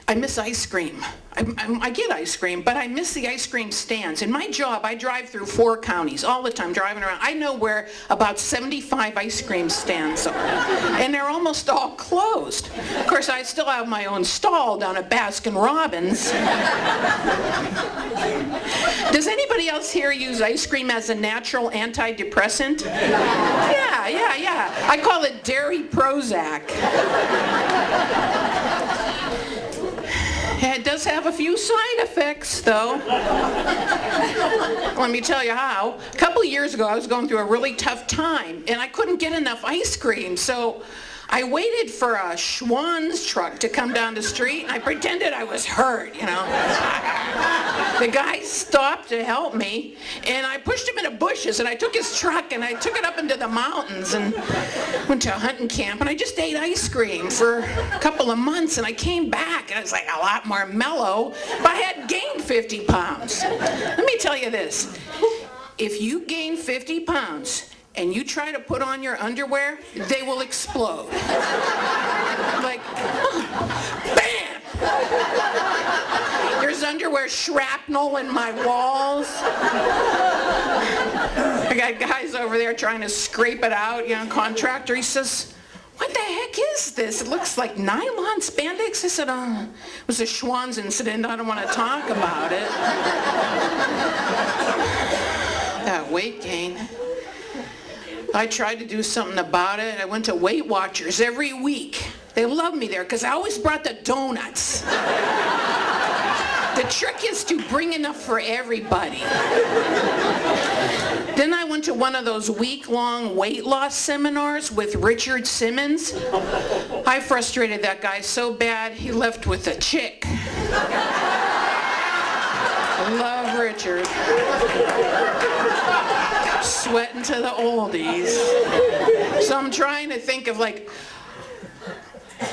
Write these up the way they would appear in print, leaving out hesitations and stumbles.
I miss ice cream. I get ice cream, but I miss the ice cream stands. In my job, I drive through 4 counties all the time, driving around. I know where about 75 ice cream stands are, and they're almost all closed. Of course, I still have my own stall down at Baskin-Robbins. Does anybody else here use ice cream as a natural antidepressant? Yeah. I call it dairy Prozac. It does have a few side effects, though. Let me tell you how. A couple of years ago, I was going through a really tough time, and I couldn't get enough ice cream, so I waited for a Schwann's truck to come down the street, and I pretended I was hurt, you know. The guy stopped to help me, and I pushed him into bushes, and I took his truck, and I took it up into the mountains, and went to a hunting camp, and I just ate ice cream for a couple of months, and I came back, and I was like a lot more mellow, but I had gained 50 pounds. Let me tell you this. If you gain 50 pounds, and you try to put on your underwear, they will explode. Like, bam! There's underwear shrapnel in my walls. I got guys over there trying to scrape it out, you know, contractor. He says, "What the heck is this? It looks like nylon spandex." I said, "It was a Schwann's incident. I don't want to talk about it." That weight gain. I tried to do something about it. I went to Weight Watchers every week. They love me there because I always brought the donuts. The trick is to bring enough for everybody. Then I went to one of those week-long weight loss seminars with Richard Simmons. I frustrated that guy so bad, he left with a chick. I love Richard. Sweating to the oldies. So I'm trying to think of like,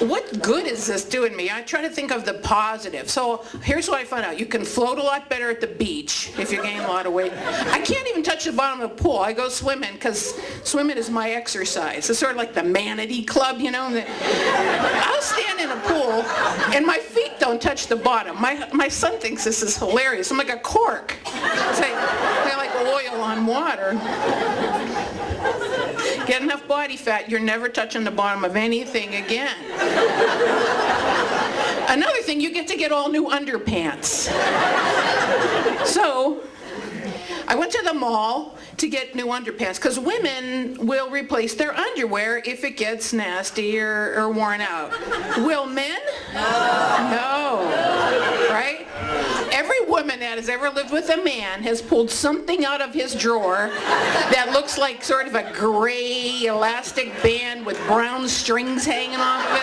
what good is this doing me? I try to think of the positive. So here's what I found out. You can float a lot better at the beach if you gain a lot of weight. I can't even touch the bottom of the pool. I go swimming because swimming is my exercise. It's sort of like the manatee club, you know. I'll stand in a pool and my feet don't touch the bottom. My son thinks this is hilarious. I'm like a cork. It's like oil on water. Get enough body fat, you're never touching the bottom of anything again. Another thing, you get to get all new underpants. So, I went to the mall to get new underpants because women will replace their underwear if it gets nasty or worn out. Will men? No. Right? Every woman that has ever lived with a man has pulled something out of his drawer that looks like sort of a gray elastic band with brown strings hanging off of it.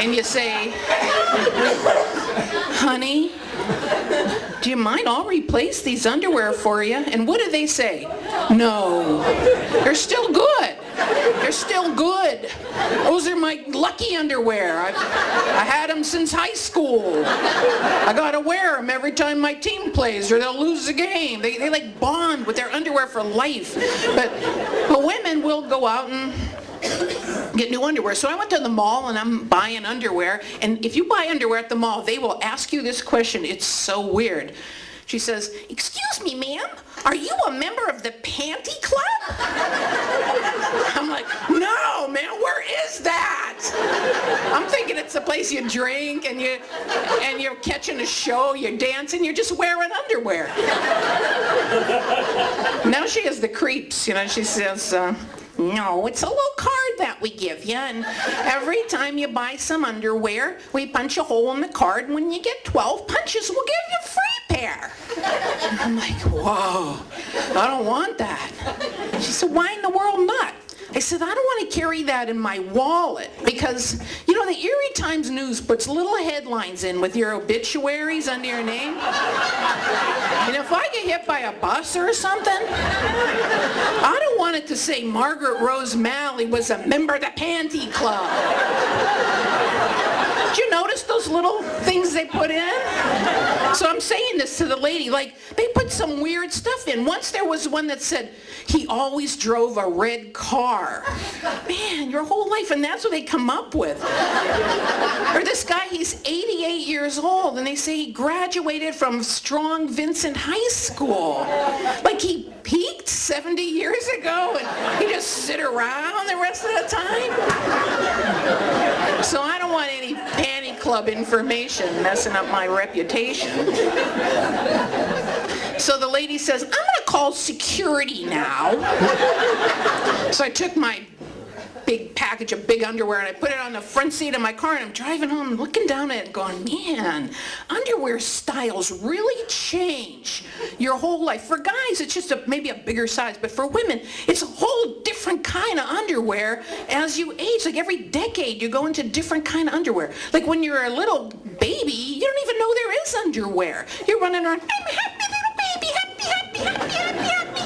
And you say, "Honey, do you mind? I'll replace these underwear for you." And what do they say? "No, they're still good. They're still good. Those are my lucky underwear. I had them since high school. I gotta wear them every time my team plays or they'll lose the game." They like bond with their underwear for life. But women will go out and get new underwear. So I went to the mall and I'm buying underwear. And if you buy underwear at the mall, they will ask you this question. It's so weird. She says, "Excuse me, ma'am, are you a member of the Panty Club?" I'm like, "No, man, where is that?" I'm thinking it's a place you drink and you're catching a show, you're dancing, you're just wearing underwear. Now she has the creeps, you know, she says, "No, it's a little card that we give you, and every time you buy some underwear, we punch a hole in the card, and when you get 12 punches, we'll give you a free pair." I'm like, whoa, I don't want that. She said, "Why in the world not?" I said, "I don't want to carry that in my wallet because, you know, the Erie Times News puts little headlines in with your obituaries under your name. And if I get hit by a bus or something, I don't want it to say Margaret Rose Malley was a member of the Panty Club. Did you notice those little things they put in? So I'm saying this to the lady, like, they put some weird stuff in. Once there was one that said, he always drove a red car. Man, your whole life, and that's what they come up with. Or this guy, he's 88 years old, and they say he graduated from Strong Vincent High School. Like he peaked 70 years ago, and he just sit around the rest of the time. So I don't want any panty club information messing up my reputation. So the lady says, I'm going to call security now. So I took my big package of big underwear and I put it on the front seat of my car, and I'm driving home looking down at it going, man, underwear styles really change your whole life. For guys, it's just maybe a bigger size, but for women, it's a whole different kind of underwear as you age. Like every decade, you go into different kind of underwear. Like when you're a little baby, you don't even know there is underwear. You're running around, I'm a happy little baby, happy, happy, happy, happy, happy.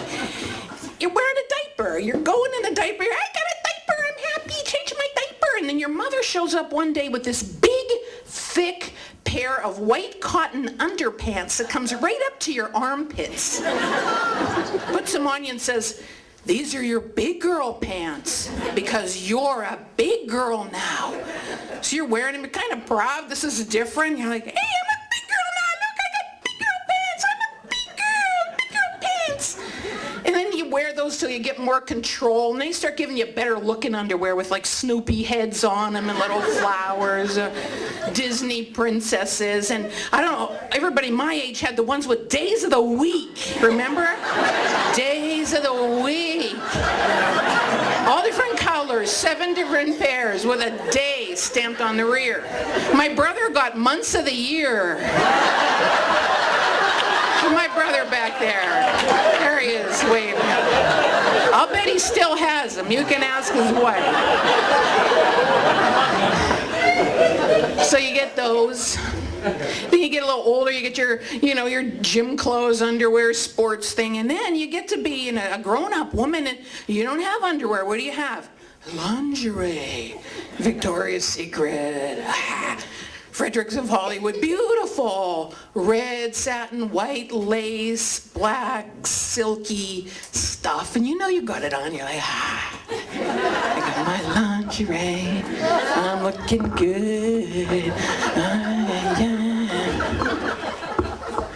You're wearing a diaper. You're going in a diaper. I got a diaper. I'm happy. Change my diaper. And then your mother shows up one day with this big, thick pair of white cotton underpants that comes right up to your armpits. Puts them on you and says, these are your big girl pants because you're a big girl now. So you're wearing them. You're kind of proud. This is different. You're like, hey, I'm a big girl now. Look, I got big girl pants. I'm a big girl pants. And then you wear those till you get more control, and they start giving you better looking underwear with like Snoopy heads on them and little flowers, Disney princesses, and I don't know, everybody my age had the ones with days of the week, remember? Days of the week. All different colors, 7 different pairs with a day stamped on the rear. My brother got months of the year. My brother back there. There he is, waving. I'll bet he still has them. You can ask his wife. So you get those. Then you get a little older, you get your, your gym clothes, underwear, sports thing, and then you get to be a grown-up woman and you don't have underwear. What do you have? Lingerie. Victoria's Secret. Fredericks of Hollywood, beautiful, red satin, white lace, black, silky stuff. And you got it on, you're like, I got my lingerie, I'm looking good,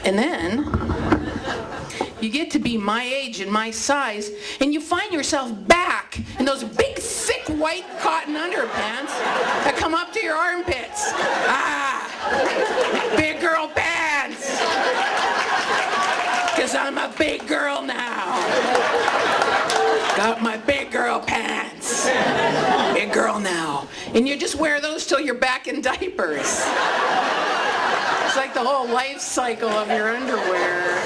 And then, you get to be my age and my size, and you find yourself back in those big, thick, white cotton underpants that come up to your armpits. Big girl pants. Because I'm a big girl now. Got my big girl pants. Big girl now. And you just wear those till you're back in diapers. It's like the whole life cycle of your underwear.